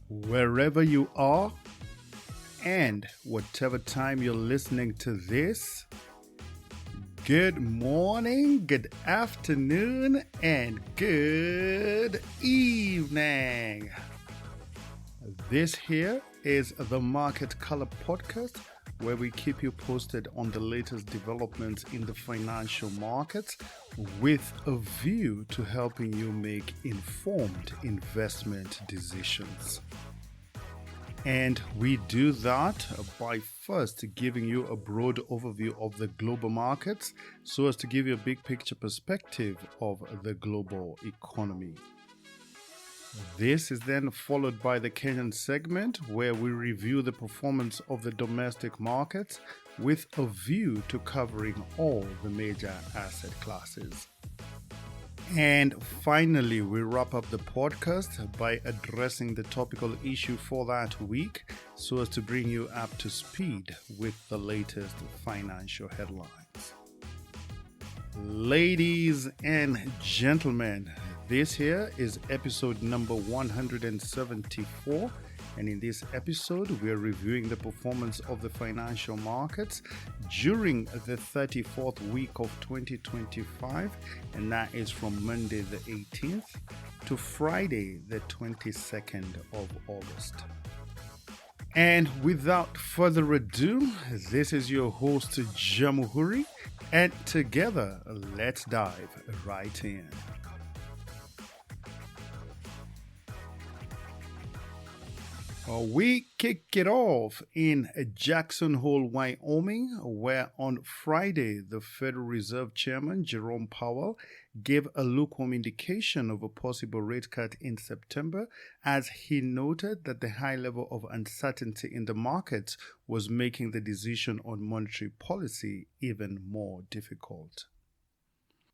wherever you are and whatever time you're listening to this. Good morning, good afternoon, and good evening. This here is the Market Color Podcast, where we keep you posted on the latest developments in the financial markets with a view to helping you make informed investment decisions. And we do that by first giving you a broad overview of the global markets so as to give you a big picture perspective of the global economy. This is then followed by the Kenyan segment, where we review the performance of the domestic markets with a view to covering all the major asset classes. And finally, we wrap up the podcast by addressing the topical issue for that week so as to bring you up to speed with the latest financial headlines. Ladies and gentlemen, this here is episode number 174, and in this episode we are reviewing the performance of the financial markets during the 34th week of 2025, and that is from Monday the 18th to Friday the 22nd of August. And without further ado, this is your host Jamuhuri, and together let's dive right in. We kick it off in Jackson Hole, Wyoming, where on Friday, the Federal Reserve Chairman, Jerome Powell, gave a lukewarm indication of a possible rate cut in September, as he noted that the high level of uncertainty in the markets was making the decision on monetary policy even more difficult.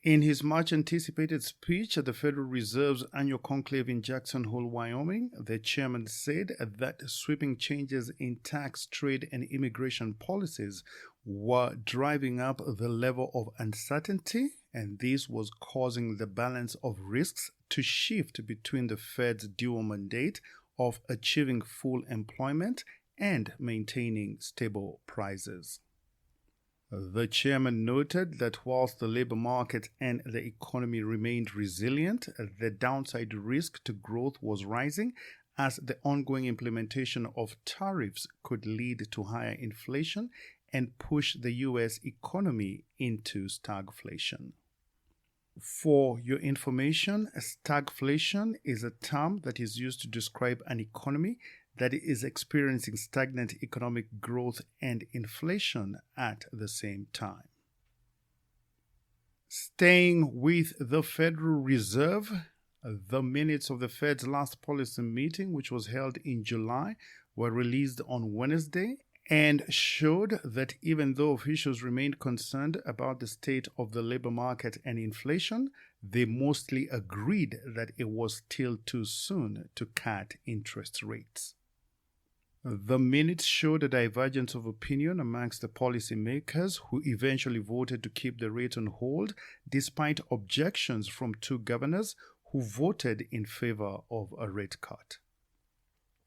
In his much-anticipated speech at the Federal Reserve's annual conclave in Jackson Hole, Wyoming, the chairman said that sweeping changes in tax, trade, and immigration policies were driving up the level of uncertainty, and this was causing the balance of risks to shift between the Fed's dual mandate of achieving full employment and maintaining stable prices. The chairman noted that whilst the labor market and the economy remained resilient, the downside risk to growth was rising as the ongoing implementation of tariffs could lead to higher inflation and push the U.S. economy into stagflation. For your information, stagflation is a term that is used to describe an economy that is experiencing stagnant economic growth and inflation at the same time. Staying with the Federal Reserve, the minutes of the Fed's last policy meeting, which was held in July, were released on Wednesday and showed that even though officials remained concerned about the state of the labor market and inflation, they mostly agreed that it was still too soon to cut interest rates. The minutes showed a divergence of opinion amongst the policymakers, who eventually voted to keep the rate on hold despite objections from two governors who voted in favor of a rate cut.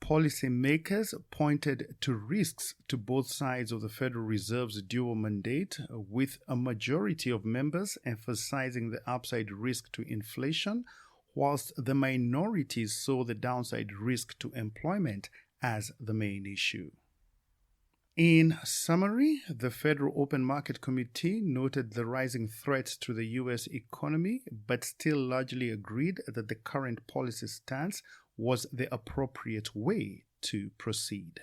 Policymakers pointed to risks to both sides of the Federal Reserve's dual mandate, with a majority of members emphasizing the upside risk to inflation, whilst the minorities saw the downside risk to employment as the main issue. In summary, the Federal Open Market Committee noted the rising threats to the U.S. economy, but still largely agreed that the current policy stance was the appropriate way to proceed.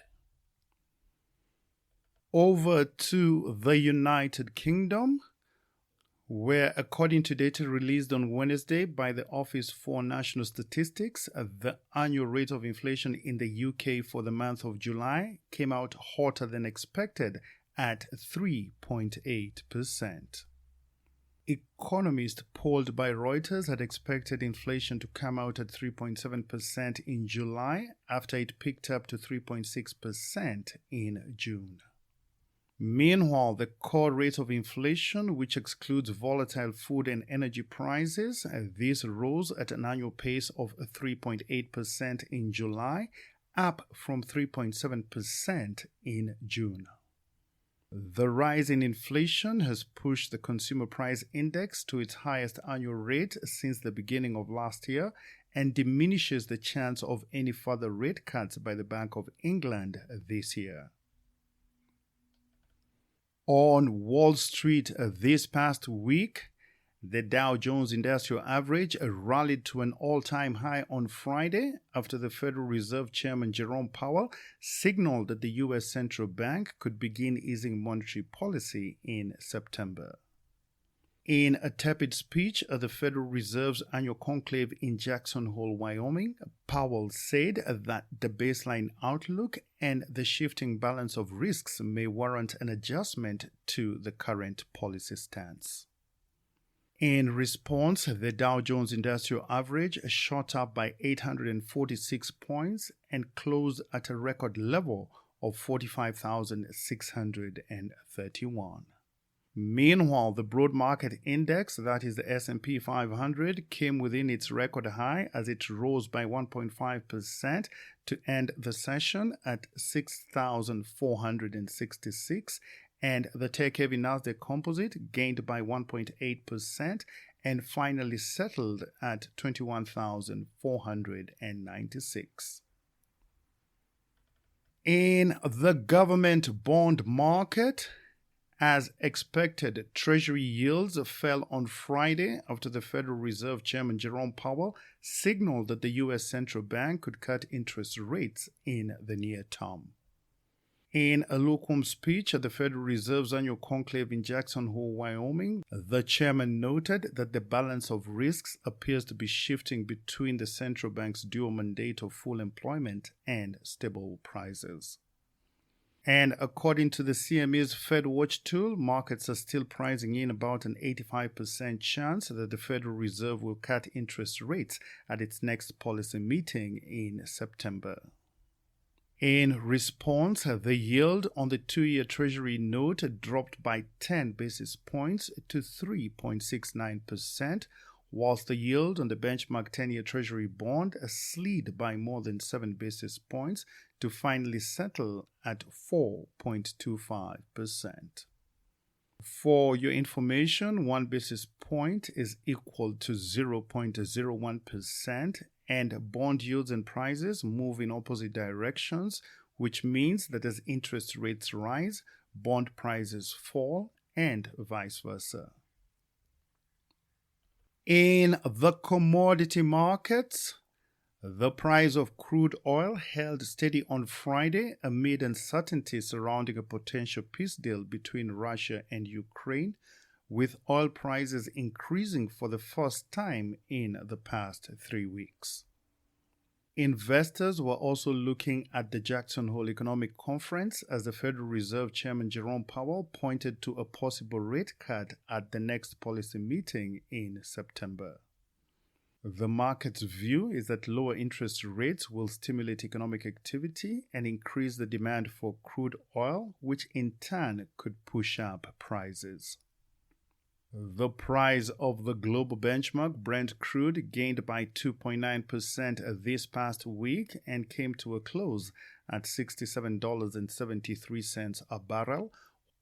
Over to the United Kingdom, where, according to data released on Wednesday by the Office for National Statistics, the annual rate of inflation in the UK for the month of July came out hotter than expected at 3.8%. Economists polled by Reuters had expected inflation to come out at 3.7% in July, after it picked up to 3.6% in June. Meanwhile, the core rate of inflation, which excludes volatile food and energy prices, this rose at an annual pace of 3.8% in July, up from 3.7% in June. The rise in inflation has pushed the Consumer Price Index to its highest annual rate since the beginning of last year and diminishes the chance of any further rate cuts by the Bank of England this year. On Wall Street this past week, the Dow Jones Industrial Average rallied to an all-time high on Friday after the Federal Reserve Chairman Jerome Powell signaled that the U.S. Central Bank could begin easing monetary policy in September. In a tepid speech at the Federal Reserve's annual conclave in Jackson Hole, Wyoming, Powell said that the baseline outlook and the shifting balance of risks may warrant an adjustment to the current policy stance. In response, the Dow Jones Industrial Average shot up by 846 points and closed at a record level of 45,631. Meanwhile, the broad market index, that is the S&P 500, came within its record high as it rose by 1.5% to end the session at 6,466, and the tech-heavy Nasdaq Composite gained by 1.8% and finally settled at 21,496. In the government bond market, as expected, Treasury yields fell on Friday after the Federal Reserve Chairman Jerome Powell signaled that the U.S. Central Bank could cut interest rates in the near term. In a lukewarm speech at the Federal Reserve's annual conclave in Jackson Hole, Wyoming, the chairman noted that the balance of risks appears to be shifting between the central bank's dual mandate of full employment and stable prices. And according to the CME's Fed Watch tool, markets are still pricing in about an 85% chance that the Federal Reserve will cut interest rates at its next policy meeting in September. In response, the yield on the 2-year Treasury note dropped by 10 basis points to 3.69%, whilst the yield on the benchmark 10-year Treasury bond slid by more than 7 basis points to finally settle at 4.25%. For your information, 1 basis point is equal to 0.01%, and bond yields and prices move in opposite directions, which means that as interest rates rise, bond prices fall, and vice versa. In the commodity markets, the price of crude oil held steady on Friday amid uncertainty surrounding a potential peace deal between Russia and Ukraine, with oil prices increasing for the first time in the past 3 weeks. Investors were also looking at the Jackson Hole Economic Conference as the Federal Reserve Chairman Jerome Powell pointed to a possible rate cut at the next policy meeting in September. The market's view is that lower interest rates will stimulate economic activity and increase the demand for crude oil, which in turn could push up prices. The price of the global benchmark Brent crude gained by 2.9% this past week and came to a close at $67.73 a barrel,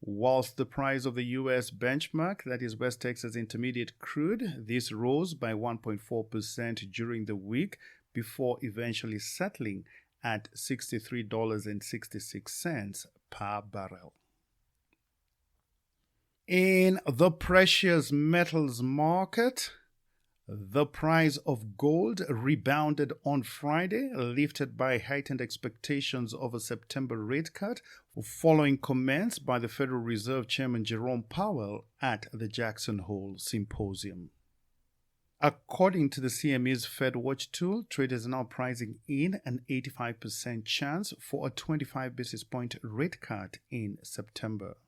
whilst the price of the U.S. benchmark, that is West Texas Intermediate crude, this rose by 1.4% during the week before eventually settling at $63.66 per barrel. In the precious metals market, the price of gold rebounded on Friday, lifted by heightened expectations of a September rate cut following comments by the Federal Reserve Chairman Jerome Powell at the Jackson Hole Symposium. According to the CME's Fed Watch tool, traders are now pricing in an 85% chance for a 25 basis point rate cut in September.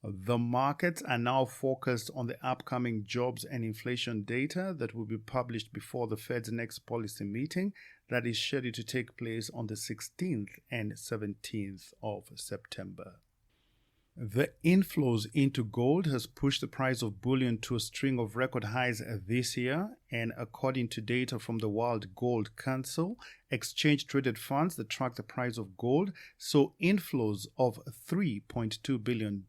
The markets are now focused on the upcoming jobs and inflation data that will be published before the Fed's next policy meeting that is scheduled to take place on the 16th and 17th of September. The inflows into gold has pushed the price of bullion to a string of record highs this year, and according to data from the World Gold Council, exchange-traded funds that track the price of gold saw inflows of $3.2 billion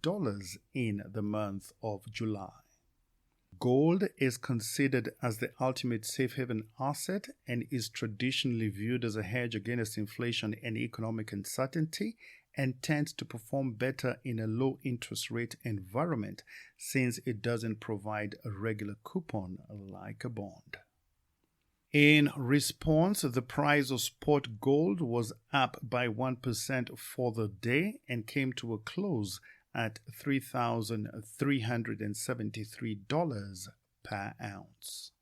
in the month of July. Gold is considered as the ultimate safe haven asset and is traditionally viewed as a hedge against inflation and economic uncertainty, and tends to perform better in a low interest rate environment since it doesn't provide a regular coupon like a bond. In response, the price of spot gold was up by 1% for the day and came to a close at $3,373 per ounce.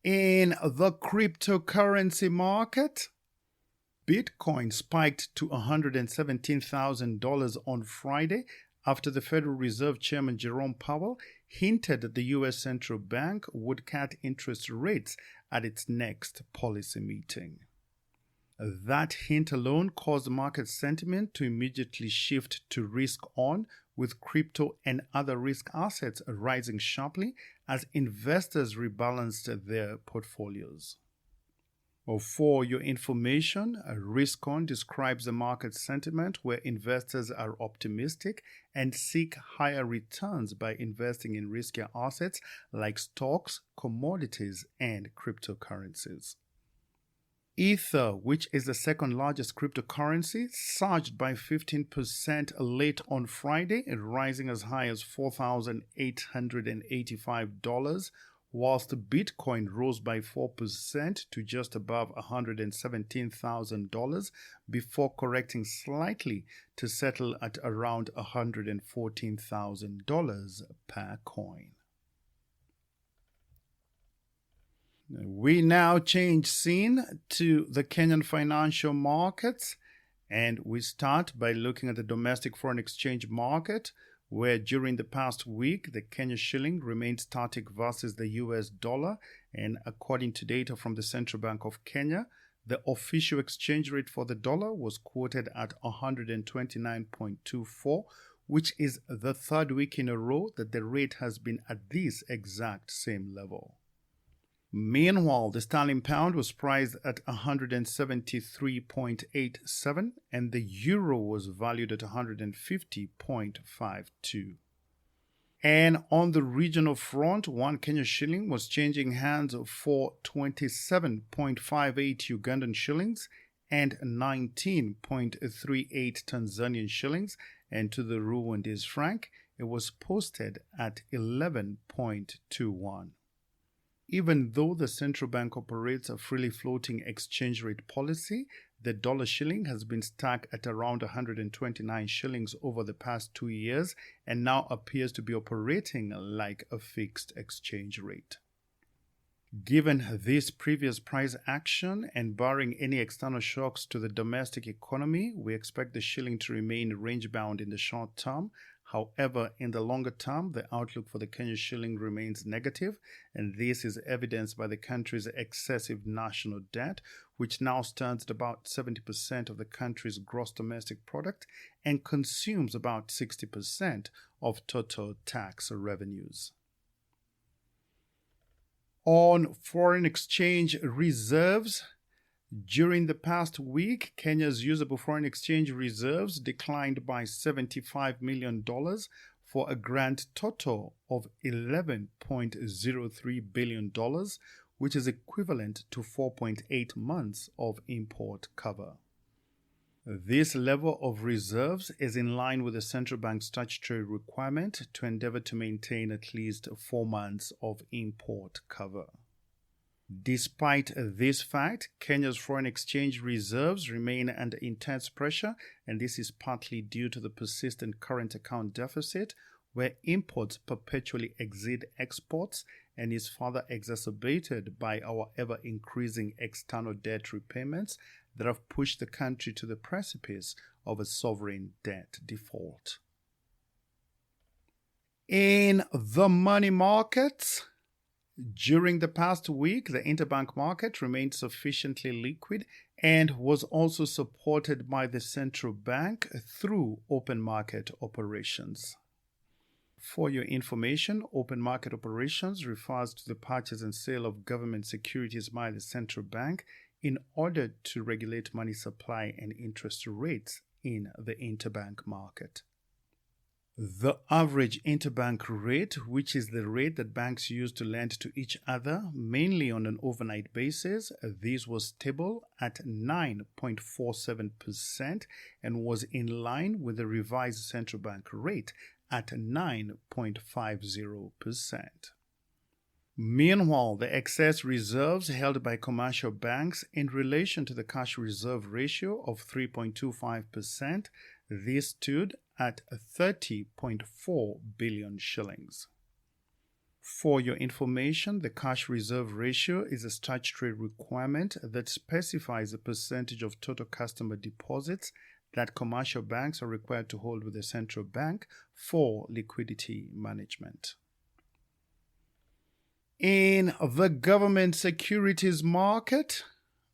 In the cryptocurrency market, Bitcoin spiked to $117,000 on Friday after the Federal Reserve Chairman Jerome Powell hinted that the U.S. Central Bank would cut interest rates at its next policy meeting. That hint alone caused market sentiment to immediately shift to risk on, with crypto and other risk assets rising sharply as investors rebalanced their portfolios. For your information, risk on describes the market sentiment where investors are optimistic and seek higher returns by investing in riskier assets like stocks, commodities, and cryptocurrencies. Ether, which is the second largest cryptocurrency, surged by 15% late on Friday, rising as high as $4,885, whilst Bitcoin rose by 4% to just above $117,000 before correcting slightly to settle at around $114,000 per coin. We now change scene to the Kenyan financial markets, and we start by looking at the domestic foreign exchange market, where during the past week the Kenya shilling remained static versus the US dollar, and according to data from the Central Bank of Kenya, the official exchange rate for the dollar was quoted at 129.24, which is the third week in a row that the rate has been at this exact same level. Meanwhile, the sterling pound was priced at 173.87 and the euro was valued at 150.52. And on the regional front, one Kenya shilling was changing hands for 27.58 Ugandan shillings and 19.38 Tanzanian shillings, and to the Rwandese franc, it was posted at 11.21. Even though the central bank operates a freely floating exchange rate policy, the dollar shilling has been stuck at around 129 shillings over the past 2 years and now appears to be operating like a fixed exchange rate. Given this previous price action and barring any external shocks to the domestic economy, we expect the shilling to remain range-bound in the short term. However, in the longer term, the outlook for the Kenya shilling remains negative, and this is evidenced by the country's excessive national debt, which now stands at about 70% of the country's gross domestic product and consumes about 60% of total tax revenues. On foreign exchange reserves, during the past week, Kenya's usable foreign exchange reserves declined by $75 million for a grand total of $11.03 billion, which is equivalent to 4.8 months of import cover. This level of reserves is in line with the central bank's statutory requirement to endeavor to maintain at least 4 months of import cover. Despite this fact, Kenya's foreign exchange reserves remain under intense pressure, and this is partly due to the persistent current account deficit, where imports perpetually exceed exports and is further exacerbated by our ever-increasing external debt repayments that have pushed the country to the precipice of a sovereign debt default. In the money markets, During the past week, the interbank market remained sufficiently liquid and was also supported by the central bank through open market operations. For your information, open market operations refers to the purchase and sale of government securities by the central bank in order to regulate money supply and interest rates in the interbank market. The average interbank rate, which is the rate that banks use to lend to each other, mainly on an overnight basis, this was stable at 9.47% and was in line with the revised central bank rate at 9.50%. Meanwhile, the excess reserves held by commercial banks in relation to the cash reserve ratio of 3.25%, this stood at 30.4 billion shillings. For your information, the cash reserve ratio is a statutory requirement that specifies the percentage of total customer deposits that commercial banks are required to hold with the central bank for liquidity management. In the government securities market,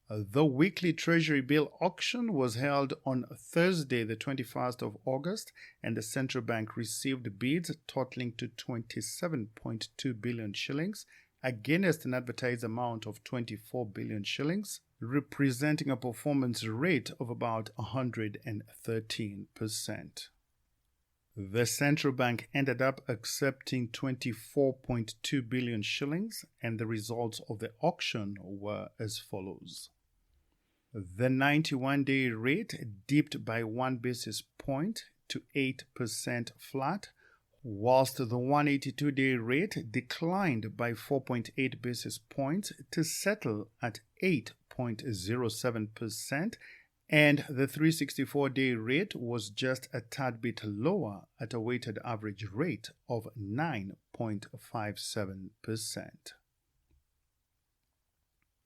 the weekly Treasury bill auction was held on Thursday, the 21st of August, and the central bank received bids totaling to 27.2 billion shillings against an advertised amount of 24 billion shillings, representing a performance rate of about 113%. The central bank ended up accepting 24.2 billion shillings, and the results of the auction were as follows. The 91-day rate dipped by 1 basis point to 8% flat, whilst the 182-day rate declined by 4.8 basis points to settle at 8.07%, and the 364-day rate was just a tad bit lower at a weighted average rate of 9.57%.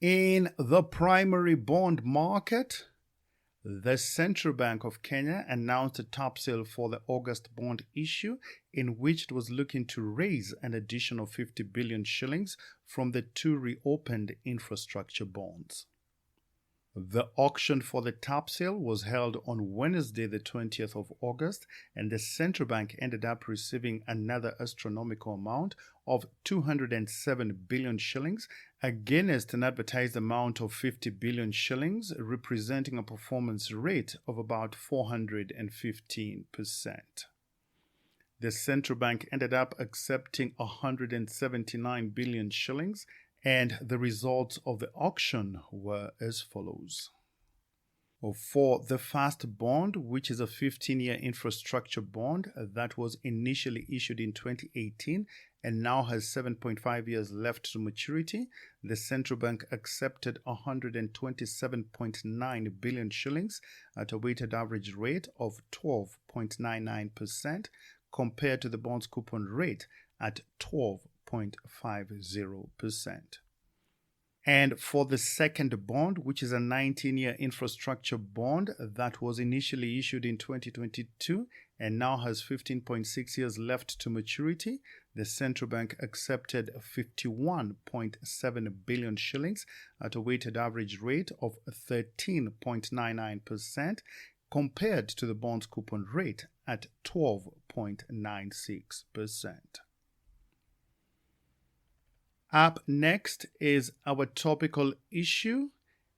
In the primary bond market, the Central Bank of Kenya announced a top sale for the August bond issue, in which it was looking to raise an additional 50 billion shillings from the two reopened infrastructure bonds. The auction for the top sale was held on Wednesday, the 20th of August, and the central bank ended up receiving another astronomical amount of 207 billion shillings against an advertised amount of 50 billion shillings, representing a performance rate of about 415%. The central bank ended up accepting 179 billion shillings, and the results of the auction were as follows. For the first bond, which is a 15-year infrastructure bond that was initially issued in 2018 and now has 7.5 years left to maturity, the central bank accepted 127.9 billion shillings at a weighted average rate of 12.99% compared to the bond's coupon rate at 12.50%. And for the second bond, which is a 19-year infrastructure bond that was initially issued in 2022 and now has 15.6 years left to maturity, the central bank accepted 51.7 billion shillings at a weighted average rate of 13.99% compared to the bond's coupon rate at 12.96%. Up next is our topical issue,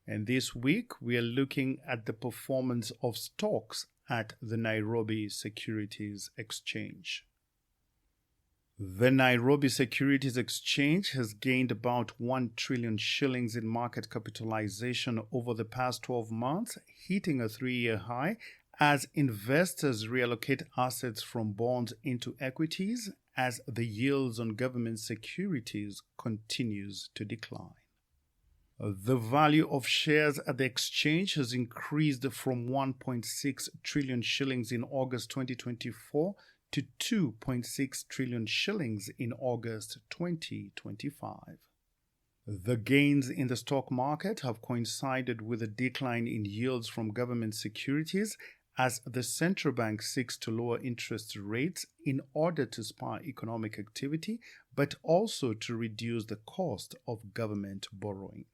and this week we are looking at the performance of stocks at the Nairobi Securities Exchange. The Nairobi Securities Exchange has gained about 1 trillion shillings in market capitalization over the past 12 months, hitting a 3-year high as investors reallocate assets from bonds into equities as the yields on government securities continues to decline. The value of shares at the exchange has increased from 1.6 trillion shillings in August 2024 to 2.6 trillion shillings in August 2025. The gains in the stock market have coincided with a decline in yields from government securities as the central bank seeks to lower interest rates in order to spur economic activity, but also to reduce the cost of government borrowing.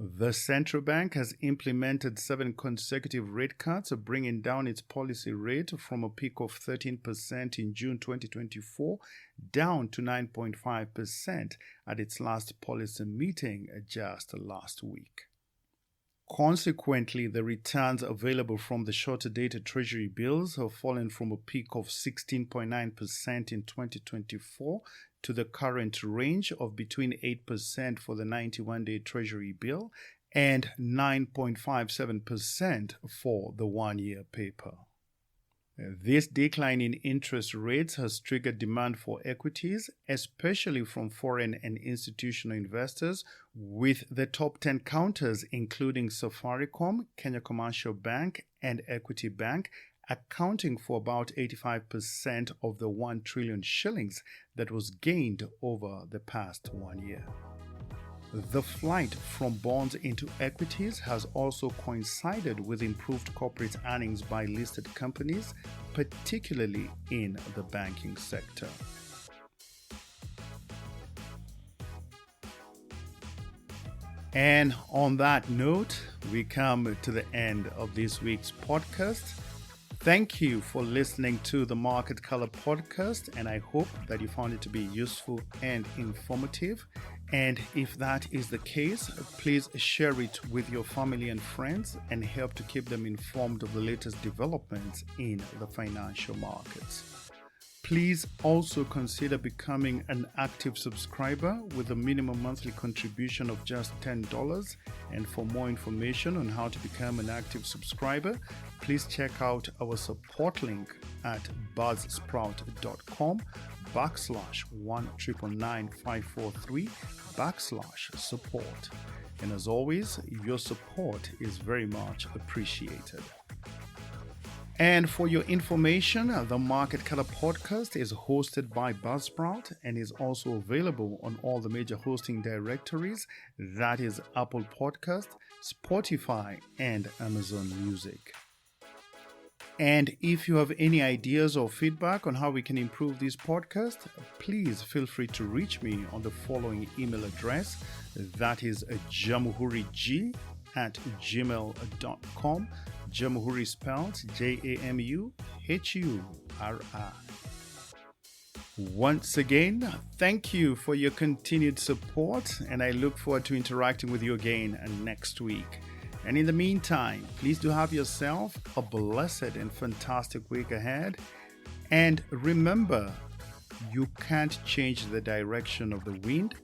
The central bank has implemented 7 consecutive rate cuts, bringing down its policy rate from a peak of 13% in June 2024 down to 9.5% at its last policy meeting just last week. Consequently, the returns available from the shorter-dated Treasury bills have fallen from a peak of 16.9% in 2024 to the current range of between 8% for the 91-day Treasury bill and 9.57% for the one-year paper. This decline in interest rates has triggered demand for equities, especially from foreign and institutional investors, with the top 10 counters including Safaricom, Kenya Commercial Bank, and Equity Bank accounting for about 85% of the 1 trillion shillings that was gained over the past 1 year. The flight from bonds into equities has also coincided with improved corporate earnings by listed companies, particularly in the banking sector. And on that note, we come to the end of this week's podcast. Thank you for listening to the Market Color podcast, and I hope that you found it to be useful and informative. And if that is the case, please share it with your family and friends and help to keep them informed of the latest developments in the financial markets. Please also consider becoming an active subscriber with a minimum monthly contribution of just $10. And for more information on how to become an active subscriber, please check out our support link at buzzsprout.com/1999543/support. And as always, your support is very much appreciated. And for your information, the Market Color podcast is hosted by Buzzsprout and is also available on all the major hosting directories, that is Apple Podcast, Spotify, and Amazon Music. And if you have any ideas or feedback on how we can improve this podcast, please feel free to reach me on the following email address, that is jamuhuri@gmail.com. Jamhuri spelled Jamuhuri. Once again, thank you for your continued support, and I look forward to interacting with you again next week. And in the meantime, please do have yourself a blessed and fantastic week ahead. And remember, you can't change the direction of the wind,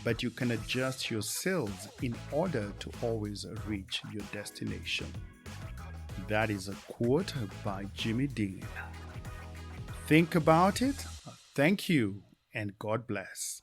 but you can adjust your sails in order to always reach your destination. That is a quote by Jimmy Dean. Think about it. Thank you, and God bless.